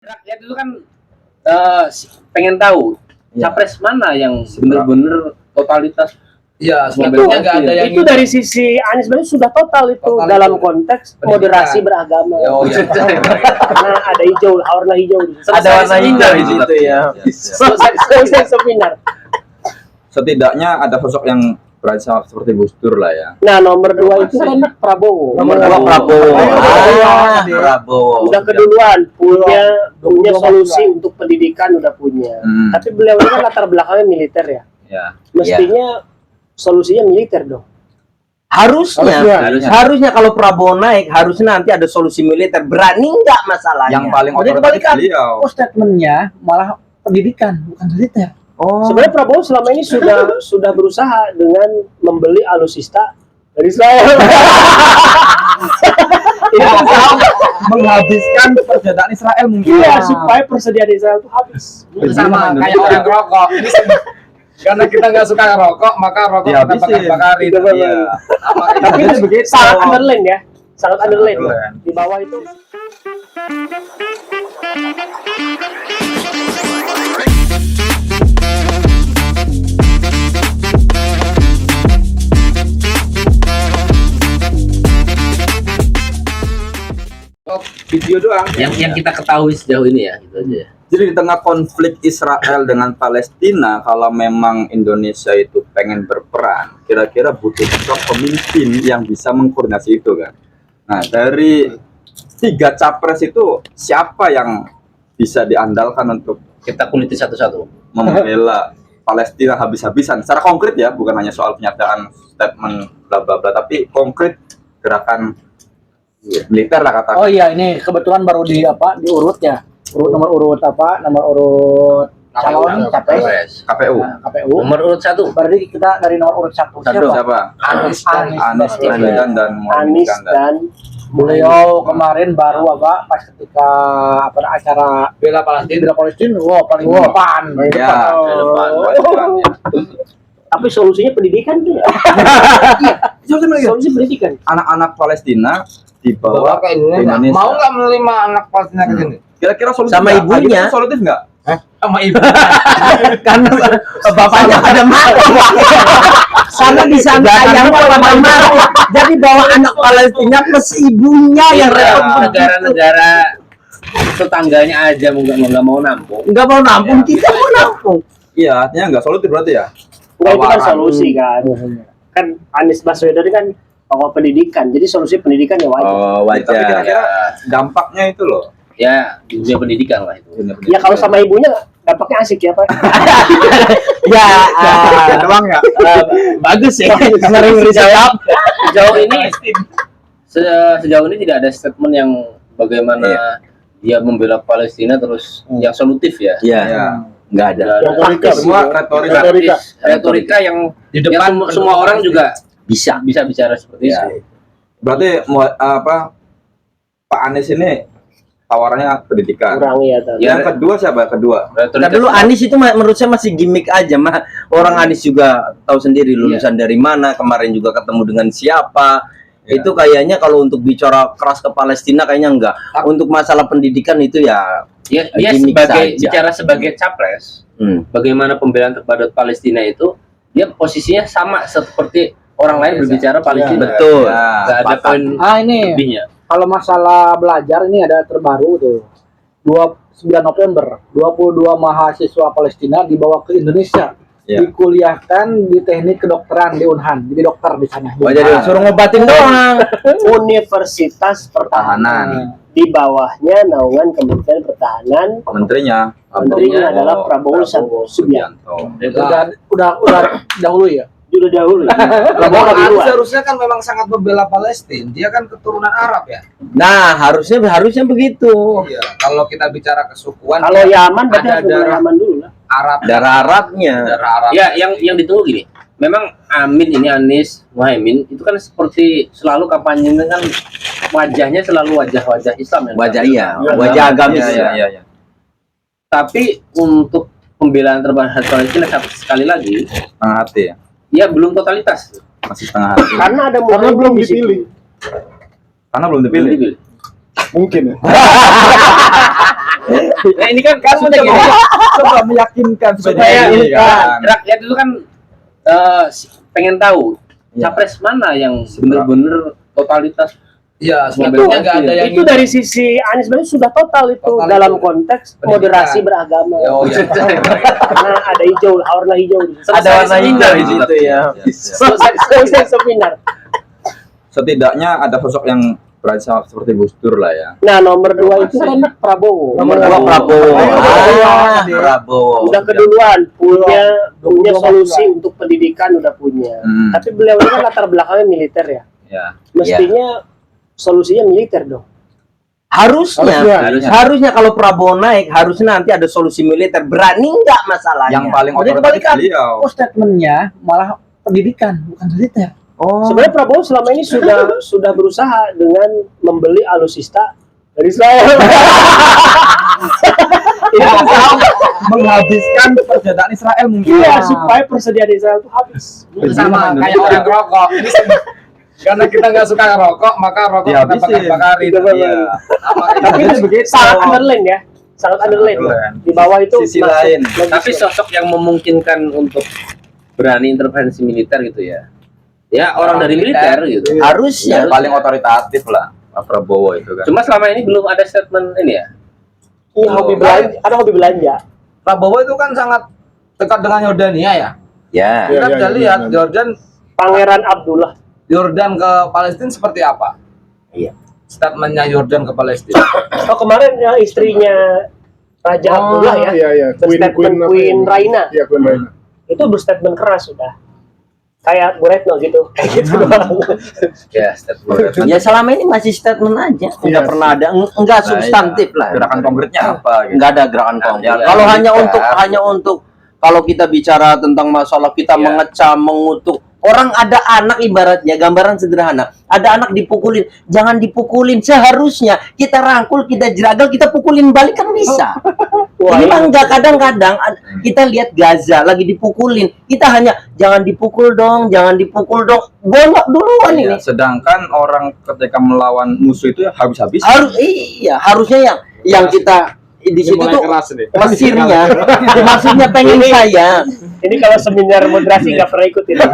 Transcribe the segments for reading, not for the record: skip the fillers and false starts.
Rakyat itu kan pengen tahu capres mana yang benar-benar totalitas. Iya, Itu sebetulnya nggak ada yang itu dari sisi Anies Baswedan sudah total itu Total dalam itu. konteks Pendidikan. moderasi beragama. Oh, iya. Karena ada hijau, warna hijau. Ada warna hijau di situ ya. Selesai seminar. Setidaknya ada sosok yang berani seperti Gus Dur lah ya. Nah, nomor 2 itu kan Prabowo. Nomor 2 Prabowo. Prabowo. Udah keduluan punya solusi untuk pendidikan udah punya. Tapi beliau ini kan latar belakangnya militer ya. Ya. Mestinya solusinya militer dong. Harusnya kalau Prabowo naik harusnya nanti ada solusi militer. Berani nggak masalahnya? Yang paling Jadi otoritatif kebalikan. beliau. Oh, statementnya malah pendidikan, bukan militer. Sebenarnya Prabowo selama ini sudah berusaha dengan membeli alutsista dari Israel. Menghabiskan perjalanan Israel mungkin. Iya, supaya persediaan Israel itu habis. Sama kayak orang rokok. Ini karena kita nggak suka rokok, maka rokok kita Dihabisin. bakar-bakarin. Iya. Tapi itu begitu. sangat underline ya, sangat underline. underline. Di bawah itu. Video doang. Yang kita ketahui sejauh ini ya, gitu aja. Jadi di tengah konflik Israel dengan Palestina, kalau memang Indonesia itu pengen berperan, kira-kira butuh sosok pemimpin yang bisa mengkoordinasi itu kan. Nah, dari 3 capres itu siapa yang bisa diandalkan untuk Kita kuliti satu-satu. membela Palestina habis-habisan? Secara konkret ya, bukan hanya soal pernyataan, statement, bla bla bla, tapi konkret gerakan militer lah katakan. Oh iya, ini kebetulan baru diurut ya. Nomor urut calon capres KPU. KPU. Nomor urut 1. Berarti kita dari nomor urut 1. Siapa? Anies Baswedan dan Muhammad Anies Iskandar. dan Beliau kemarin baru pas ketika acara bela Palestina, wah paling depan. Ya, depan. tapi solusinya pendidikan tuh. Solusi pendidikan. Anak-anak Palestina dibawa ke Indonesia. Mau nggak menerima anak Palestina ke sini? Kira-kira solutif Sama nggak? ibunya. Itu solutif nggak? Sama ibu. Karena bapaknya ada marah. Sana di sana ayahnya pada marah. Jadi bawa anak Palestina plus ibunya yang repot begitu. Negara-negara tetangganya aja nggak mau nampung. Nggak mau nampung, kita mau nampung. Iya, artinya nggak solutif berarti ya? Enggak, itu kan Tawaran. solusi kan. Kan Anies Baswedan kan tokoh pendidikan. Jadi solusi pendidikan ya wajar. Oh, Tapi kira-kira dampaknya itu loh. Ya, di dunia pendidikan lah itu. Ya kalau sama ibunya dampaknya asik ya Pak. Ya, doang ya. bagus ya. Kemarin dijawab. Sejauh ini tidak ada statement yang bagaimana dia membela Palestina terus yang solutif ya. Iya, Ya. nggak ada. Semua Retorika yang Di yang depan semua orang juga Bisa. bisa bicara seperti itu. Berarti Pak Anies ini tawarannya pendidikan. Kurang ya tadi. Ya. Yang kedua siapa? Kedua. Retorika Nah, dulu Anies itu menurut saya masih gimmick aja mah. Orang Anies juga tahu sendiri lulusan dari mana, kemarin juga ketemu dengan siapa. Ya. Itu kayaknya kalau untuk bicara keras ke Palestina kayaknya enggak. Untuk masalah pendidikan itu ya dia gimmick sebagai saja. bicara sebagai capres, bagaimana pembelaan kepada Palestina itu dia posisinya sama seperti orang lain berbicara Palestina. betul. Nggak ada poin ini lebihnya. kalau masalah belajar ini ada terbaru tuh. 9 November 22 mahasiswa Palestina dibawa ke Indonesia. Ya. Dikuliahkan di teknik kedokteran di Unhan. Jadi dokter di sana. Oh, jadi suruh ngobatin doang. Universitas Pertahanan. Tahanan. Di bawahnya naungan Kementerian Pertahanan. Menterinya. Menterinya adalah Prabowo Subianto. Udah dahulu ya. Sudah dahulu. Prabowo lebih luas. Seharusnya kan memang sangat membela Palestina. Dia kan keturunan Arab ya. Nah, harusnya begitu. Iya. Kalau kita bicara kesukuan, Kalau Yaman berarti ada harus darah Yaman dulu lah. Arab, Darah Arabnya. darah Arab. Ya, yang ditunggu gini. Memang Anies Muhaimin itu kan seperti selalu kampanye kan wajahnya selalu wajah-wajah Islam ya. Wajah iya, wajah agamis. Iya. Tapi untuk pembelaan terhadap Palestina sekali lagi, Setengah hati ya. ya belum totalitas. Masih setengah hati. Karena ada momen belum dipilih. Karena belum dipilih. Belum dipilih. Mungkin ya. Nah ini kan maksudnya gini, coba meyakinkan supaya ini kan. rakyat itu kan pengen tahu capres mana yang bener-bener totalitas. Iya, Itu- sebenarnya nggak ada yang Itu dari sisi Anies Baswedan sudah total itu Total dalam itu. konteks Pendidikan. moderasi beragama. Oh iya. Karena ada hijau, warna hijau. Ada warna hijau di situ ya. Selesai seminar. Setidaknya ada sosok yang berani seperti Gus Dur lah ya. Nah, nomor 2 itu kan Prabowo. Nomor 2 Prabowo. Prabowo. Udah keduluan punya solusi untuk pendidikan udah punya. Tapi beliau ini kan latar belakangnya militer ya. Ya. Mestinya solusinya militer dong. Harusnya kalau Prabowo naik harusnya nanti ada solusi militer. Berani nggak masalahnya? Yang paling Jadi otoritatif kebalikan. beliau. Oh, statementnya malah pendidikan, bukan militer. Oh. Sebenarnya Prabowo selama ini sudah berusaha dengan membeli alutsista dari Israel. Menghabiskan perjalanan Israel mungkin. Iya, supaya persediaan Israel itu habis. Sama kayak orang rokok. Ini karena kita nggak suka rokok, maka rokok kita Dihabisin. bakar-bakarin. Iya. Tapi itu sangat underline ya, sangat underline. Underline. Di bawah itu Sisi masuk lain. logisnya. Tapi sosok yang memungkinkan untuk berani intervensi militer gitu ya. Ya orang dari militer gitu. Harusnya. Yang paling otoritatif lah Pak Prabowo itu kan. Cuma selama ini belum ada statement ini ya. Ini hobi belanja, karena hobi belanja. Prabowo itu kan sangat dekat dengan Yordania ya. Ya. Kita bisa lihat Pangeran Abdullah. Yordan ke Palestina seperti apa? Iya. Statementnya Yordan ke Palestina. Oh kemarin ya, istrinya Raja Abdullah ya, Iya. berstatement Queen Raina. Iya, Queen Raina. Itu berstatement keras sudah. Kayak Bu Retno gitu, kayak gitu doang. Ya statement. Ya selama ini masih statement aja. Enggak pernah ada enggak substantif lah. Gerakan konkretnya apa gitu. Enggak ada gerakan konkret. Ada. Kalau Ada. hanya untuk kalau kita bicara tentang masalah kita Iya. mengecam, mengutuk orang, ada anak, ibaratnya gambaran sederhana, ada anak dipukulin, jangan dipukulin, seharusnya kita rangkul, kita jeragal, kita pukulin balik kan bisa. Wah, Ini iya. mah enggak, kadang-kadang kita lihat Gaza lagi dipukulin, kita hanya jangan dipukul dong, golok duluan Iya, ini. sedangkan orang ketika melawan musuh itu ya habis-habis. Harusnya yang kita di situ tuh keras nih. Mesirnya, maksudnya pengen saya. Ini kalau seminar moderasi nggak pernah ikut ini.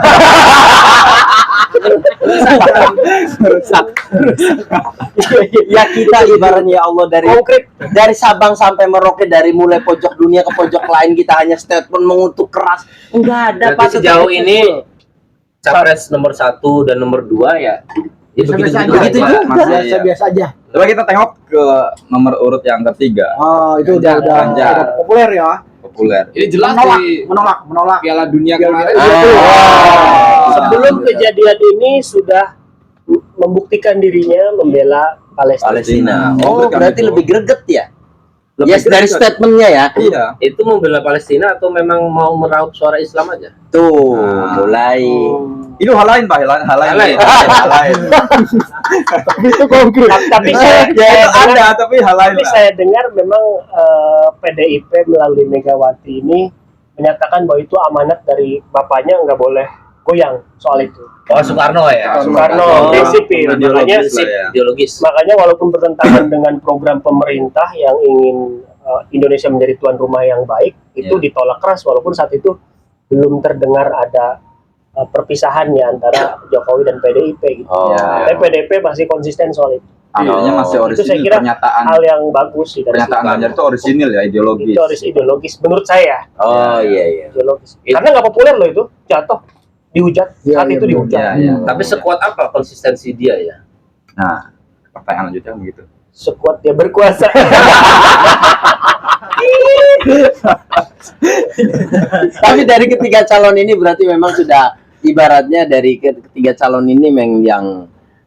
Ya kita ibaratnya ya Allah dari Sabang sampai Merauke, dari mulai pojok dunia ke pojok lain, kita hanya statement mengutuk keras. Enggak ada Berarti sejauh ini capres nomor 1 dan nomor 2 ya. Ya begitu Begitu juga. juga. Masih, Biasa aja. Coba kita tengok ke nomor urut yang ketiga, Oh, itu udah Ganjar. udah populer ya. populer. Ini jelas di Menolak. Piala Dunia kemarin. Sebelum kejadian ini sudah membuktikan dirinya membela Palestina. Palestina. Oh, berarti itu. lebih greget ya? Lebih Yes, dari greget. statementnya ya. Iya. Itu membela Palestina atau memang mau meraup suara Islam aja? Tuh, Nah. mulai. Itu hal lain, Pak. Hal lain. Hal lain. Itu konkret. Tapi saya, Ya itu dengar, ada, tapi hal lain tapi lah. saya dengar memang PDIP melalui Megawati ini menyatakan bahwa itu amanat dari bapaknya, nggak boleh goyang soal itu. Oh Soekarno ya. Soekarno prinsipil, makanya Ideologis lah ya. Ideologis. makanya walaupun bertentangan dengan program pemerintah yang ingin Indonesia menjadi tuan rumah yang baik, itu Ya. ditolak keras walaupun saat itu belum terdengar ada perpisahannya antara Jokowi dan PDIP gitu. Oh. Ya. Tapi PDIP masih konsisten soal itu. Akhirnya masih Itu saya orisinil kira pernyataan. hal yang bagus sih dari Pernyataan Soekarno. Ganjar itu orisinil ya, ideologis. Itu harus ideologis menurut saya. Oh iya. Ideologis. Karena nggak populer loh itu, jatuh, dihujat, saat itu dihujat. Ya, ya. Tapi sekuat apa konsistensi dia ya? Nah, pertanyaan lanjutnya begitu. Sekuat dia berkuasa. Tapi dari ketiga calon ini berarti memang sudah ibaratnya dari ketiga calon ini memang yang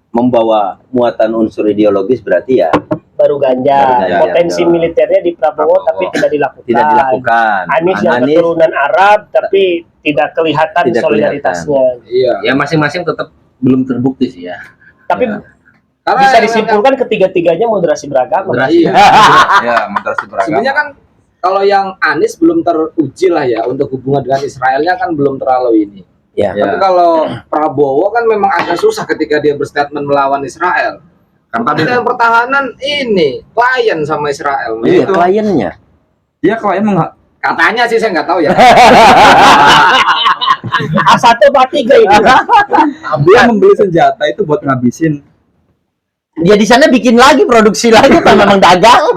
membawa muatan unsur ideologis berarti ya Baru Ganjar. Baru Ganjar. Potensi militernya di Prabowo tapi tidak dilakukan. tidak dilakukan. Anies yang keturunan Arab tapi tidak kelihatan Tidak solidaritasnya. Iya. Ya masing-masing tetap belum terbukti sih ya. Tapi Karena bisa yang- disimpulkan ketiga-tiganya moderasi beragama. Moderasi. Iya. Ya, moderasi beragama. Sebenarnya kan kalau yang Anies belum teruji lah ya untuk hubungan dengan Israelnya kan belum terlalu ini. Ya. Ya. Tapi kalau Prabowo kan memang agak susah ketika dia berstatement melawan Israel. Kementerian Pertahanan ini klien sama Israel. Iya, Itu. kliennya. Dia klien Katanya sih saya nggak tahu ya. A1 apa 3 ini? dia membeli senjata itu buat ngabisin. Dia di sana bikin lagi, produksi lagi, kan memang dagang.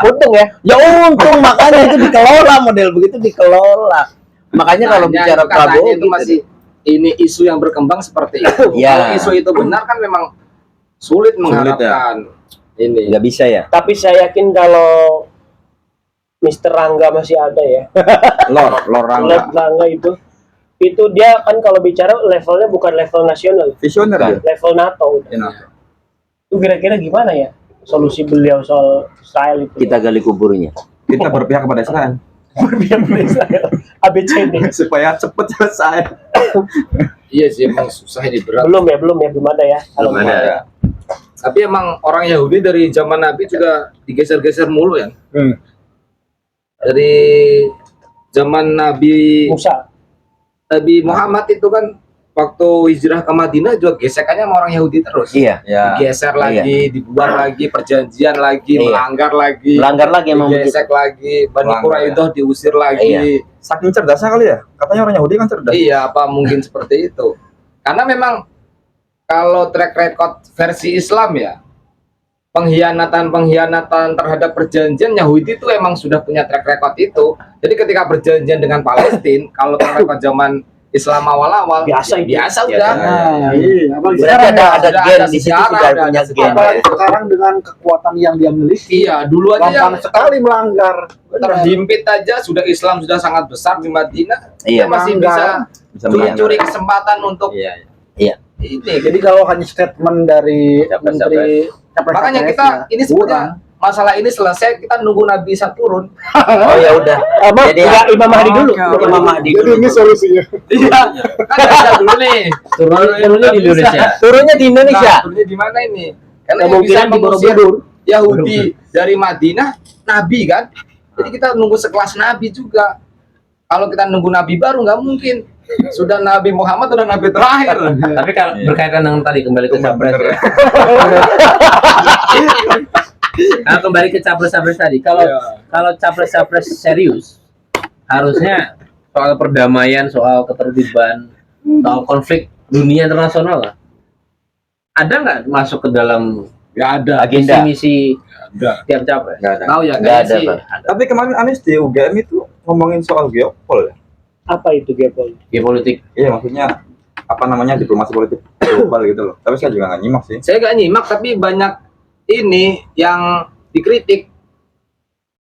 Untung ya. Ya untung, makanya itu dikelola, model begitu dikelola. Makanya kalau Makanya bicara itu katanya Prabowo itu gitu. masih ini isu yang berkembang seperti itu. Ya. Kalau isu itu benar kan memang sulit mengharapkan ini. Nggak bisa ya. Tapi saya yakin kalau Mr. Rangga masih ada ya. Lor Rangga. Rangga itu dia kan kalau bicara levelnya bukan level nasional, Visioner ya. level NATO. Enak. Itu kira-kira gimana ya solusi beliau soal Israel itu? Kita gali kuburnya. Kita berpihak kepada Israel berpihak pada Israel. ABCD. supaya cepet selesai. Iya sih emang susah ini berat. Belum ada ya. Kalau Belum ada. Tapi emang orang Yahudi dari zaman Nabi juga digeser-geser mulu ya. Dari zaman Nabi Muhammad itu kan waktu hijrah ke Madinah juga gesekannya sama orang Yahudi terus. Iya. Ya. Digeser lagi, dibuang lagi, perjanjian lagi, Iya. melanggar lagi, Melanggar lagi emang digesek lagi, Bani Melanggar, Quraidah diusir lagi. Iya. Saking cerdasnya kali ya. Katanya orang Yahudi kan cerdas. Iya, apa mungkin seperti itu? Karena memang kalau track record versi Islam ya, pengkhianatan terhadap perjanjian Yahudi itu emang sudah punya track record itu. Jadi ketika perjanjian dengan Palestina, kalau track record zaman Islam awal-awal Biasa itu. biasa Ya, udah. Iya, apalagi Berarti sekarang, ada sudah gen ada di situ, sejarah, sudah udah punya ada gen. apalagi sekarang dengan kekuatan yang dia miliki, Iya, dulu aja yang gampang sekali melanggar. terhimpit aja sudah Islam sudah sangat besar di Madinah, Iya. dia masih bisa Bisa curi-curi kesempatan untuk Iya. ini. Jadi kalau hanya statement dari Capres-capres. menteri capres-capres, Makanya kita ya, ini sebenarnya masalah ini selesai, kita nunggu Nabi Isa turun. Oh ya udah. Jadi Enggak, Imam Mahdi dulu. Imam Mahdi dulu. solusinya. Iya, kan nggak bisa dulu nih. Turunnya di Indonesia. Turunnya di Indonesia. Nah, turunnya di mana ini? Karena yang Kemungkinan bisa di mengusir Borobudur. Yahudi dari Madinah, Nabi kan. Jadi kita nunggu sekelas Nabi juga. Kalau kita nunggu Nabi baru nggak mungkin. Sudah Nabi Muhammad, sudah Nabi terakhir. Tapi kalau berkaitan dengan tadi kembali ke capres ya. Nah, kembali ke capres-capres tadi. Kalau Iya. kalau capres-capres serius, harusnya soal perdamaian, soal ketertiban, soal konflik dunia internasional lah. Ada nggak masuk ke dalam Nggak ada. Agenda. misi Ada. tiap capres? Nggak ada. Tahu ya Nggak kayaknya ada, sih. Pak. Tapi kemarin Anies di UGM itu ngomongin soal geopol ya. Apa itu geopol? Geopolitik. Iya, maksudnya apa namanya diplomasi politik global gitu loh. Tapi saya juga nggak nyimak sih. Saya nggak nyimak, tapi banyak ini yang dikritik.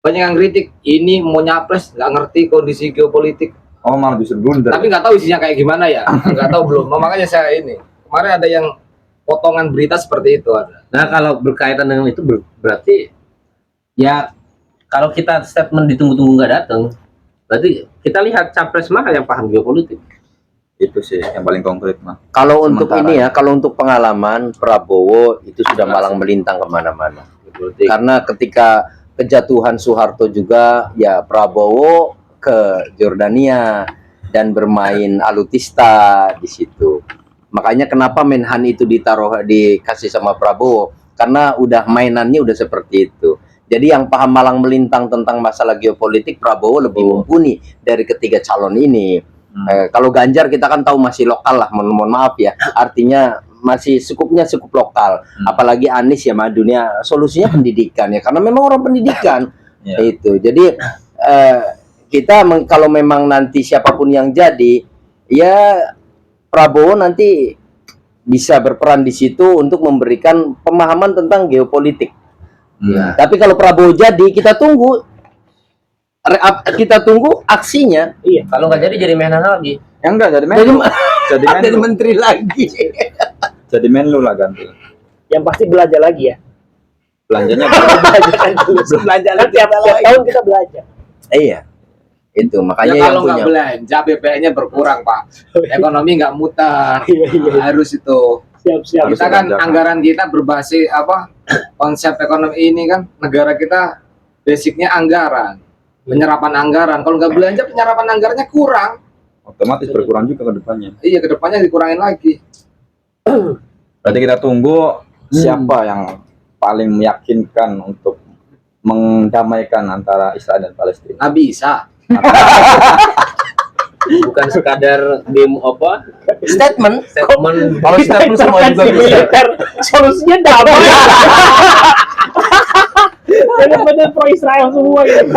Banyak yang kritik. Ini mau nyapres nggak ngerti kondisi geopolitik. Oh, malah justru blunder. Tapi nggak tahu isinya kayak gimana ya. Nggak tahu belum. Makanya saya ini. Kemarin ada yang potongan berita seperti itu ada. Nah, kalau berkaitan dengan itu berarti ya kalau kita statement ditunggu-tunggu nggak datang, berarti kita lihat capres mana yang paham geopolitik. Itu sih yang paling konkret mah. Kalau untuk Sementara. ini ya, kalau untuk pengalaman Prabowo itu sudah malang melintang kemana-mana. Geopolitik. Karena ketika kejatuhan Soeharto juga, ya Prabowo ke Jordania dan bermain alutista di situ. Makanya kenapa Menhan itu dikasih sama Prabowo, karena udah mainannya udah seperti itu. Jadi yang paham malang melintang tentang masalah geopolitik Prabowo lebih mumpuni dari ketiga calon ini. Kalau Ganjar kita kan tahu masih lokal lah, mohon maaf ya. Artinya masih cukup lokal. Apalagi Anies ya, dunia solusinya pendidikan ya, karena memang orang pendidikan. Ya. Itu. Jadi kita kalau memang nanti siapapun yang jadi, ya Prabowo nanti bisa berperan di situ untuk memberikan pemahaman tentang geopolitik. Nah, Tapi kalau Prabowo jadi, kita tunggu aksinya. Iya. kalau nggak jadi Menhan lagi. Ya enggak jadi Jadi, Menlu. Jadi jadi Menlu. menteri lagi. Jadi Menlu lah ganti. Yang pasti belajar lagi ya. Belanjanya Belajar kan dulu. Belanja Kan tiap tahun kita belajar. Iya. Itu Ya makanya yang kalau nggak punya. belanja BPN-nya berkurang Pak. Ekonomi nggak mutar. Iya, iya. Harus itu. Siap-siap. Harus Kita kan belanjakan. anggaran kita berbasis apa? Konsep ekonomi ini kan negara kita basicnya anggaran, penyerapan anggaran. Kalau nggak belanja penyerapan anggarannya kurang. otomatis berkurang juga ke depannya. Iya kedepannya dikurangin lagi. Berarti kita tunggu siapa yang paling meyakinkan untuk mendamaikan antara Israel dan Palestina? Nabi Isa. Bukan sekadar demo apa Statement. statement. Kalau statement semua juga bisa. militer, solusinya damai. Benar-benar pro Israel semua gitu.